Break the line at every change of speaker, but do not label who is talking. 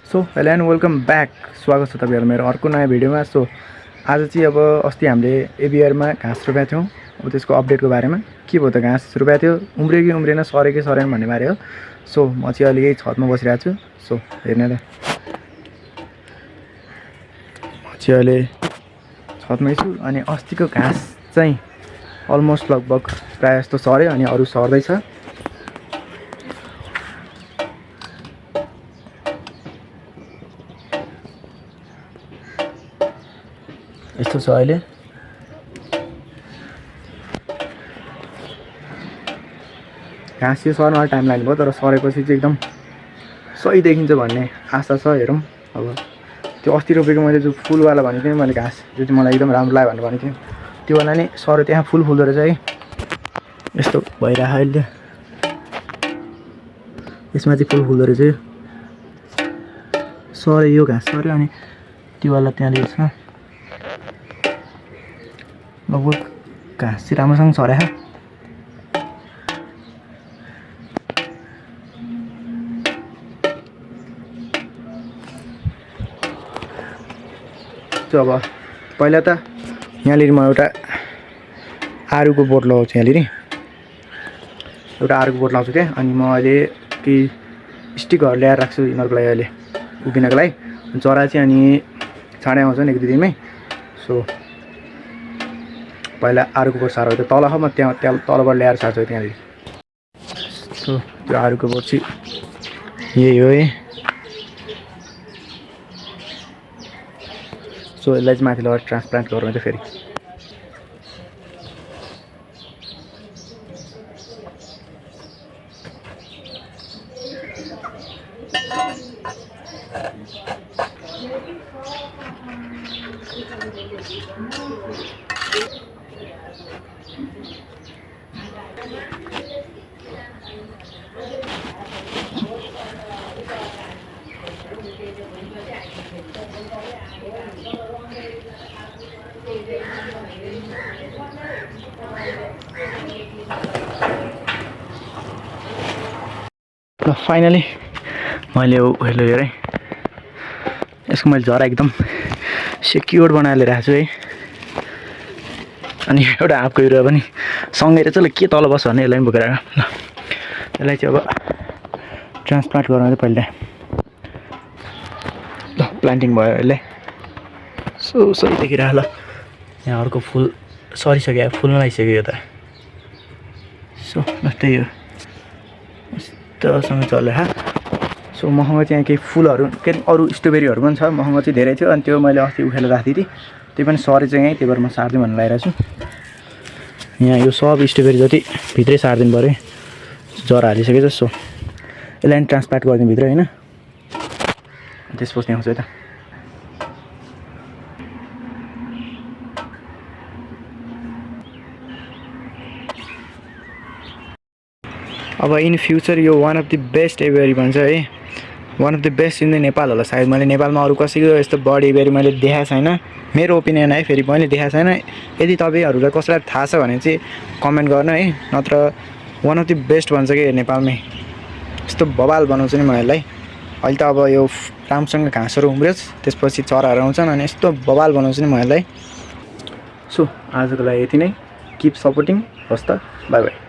So hello and welcome back. स्वागत छ तपाईँहरू मेरो अर्को नयाँ भिडियोमा। सो आज चाहिँ अब अस्ति हामीले एबिआरमा घाँस रोपेको थियौँ। अब त्यसको अपडेटको बारेमा के भयो त, घाँस रोपेको थियो उम्रियो कि उम्रिएन, सरे कि सरेन भन्ने बारे हो। सो म चाहिँ अहिले यही छतमा बसिरहेको छु। सो हेर्ने त म चाहिँ अहिले छतमै छु अनि अस्तिको घाँस चाहिँ अलमोस्ट लगभग प्रायः जस्तो सर्यो अनि अरू सर्दैछ। यस्तो छ अहिले। घाँस चाहिँ सर्न टाइम लाग्नुभयो तर सरेपछि चाहिँ एकदम सही देखिन्छ भन्ने आशा छ। हेरौँ अब त्यो अस्ति रोपेको मैले जो फुलवाला भनेको थिएँ मैले, घाँस जो चाहिँ मलाई एकदम राम्रो लाग्यो भनेको थिएँ त्योवाला नै सर त्यहाँ फुल फुल्दो रहेछ है। यस्तो भइरहेको अहिले यसमा चाहिँ फुल फुल्दो रहेछ। सरे यो घाँस सर्यो अनि त्योवाला त्यहाँनिर छ। लगभग घाँस चाहिँ राम्रोसँग सऱ्यो। त्यो अब पहिला त यहाँनिर म एउटा आरुको बोट लगाउँछु। यहाँनिर एउटा आरुको बोट लगाउँछु क्या। अनि म अहिले केही स्टिकहरू ल्याएर राख्छु यिनीहरूको लागि अहिले उभिनको लागि। चरा चाहिँ अनि छाडे आउँछन् एक दुई दिनमै। सो पहिला आरुको बोट सार्यो तल हो, म त्यहाँ तलबाट ल्याएर सार्छु त्यहाँनिर। सो त्यो आरुको बोट चाहिँ यही हो है। सो यसलाई चाहिँ माथि लगेर ट्रान्सप्लान्ट गरौँ चाहिँ फेरि। ल फाइनली मैले हेलो हेरेँ, यसको मैले झरा एकदम सेक्योर बनाएर लिएर आएको छु है। अनि एउटा हाफको बिरुवा पनि सँगै रहेछ। ल के तल बस्छ भने यसलाई पनि बोकेर ल यसलाई चाहिँ अब ट्रान्सप्लान्ट गरौँ चाहिँ पहिला। ल प्लान्टिङ भयो यसलाई। सही देखिरह। ल यहाँ अर्को फुल सरिसक्यो, फुल्न लागिसक्यो यो त। सो ल त्यही हो, यस्तोसँग चल्यो। सो मसँग चाहिँ केही फुलहरू के अरू स्ट्रबेरीहरू पनि छ। मसँग चाहिँ धेरै थियो अनि त्यो मैले अस्ति उखेलेर राखेको थिएँ। त्यो पनि सरे चाहिँ यहीँ, त्यही भएर म सार्दिउँ भनेर लागिरहेको छु। यहाँ यो सब स्ट्रबेरी जति भित्रै सारिदिनु पऱ्यो, जरा हालिसकेछ। सो यसलाई ट्रान्सप्लान्ट गरिदिउँ भित्र होइन, त्यसपछि आउँछ यता। अब इन फ्युचर यो वान अफ द बेस्ट एभियरी भन्छ है, one of the best in the Nepal होला सायद। मैले नेपालमा अरू कसैको यस्तो बर्ड एभियरी मैले देखाएको छैन, मेरो ओपिनियन है। फेरि मैले देखाएको छैन। यदि तपाईँहरूलाई कसैलाई थाहा छ भने चाहिँ कमेन्ट गर्नु है, नत्र वान अफ द बेस्ट भन्छ कि नेपालमै। यस्तो बवाल बनाउँछु नि म यसलाई। अहिले त अब यो राम्रोसँग घाँसहरू उम्रियोस्, त्यसपछि चराहरू आउँछन् अनि यस्तो बवाल बनाउँछु नि म यसलाई। सो आजको लागि यति नै। Keep supporting. होस् त, बाई बाई।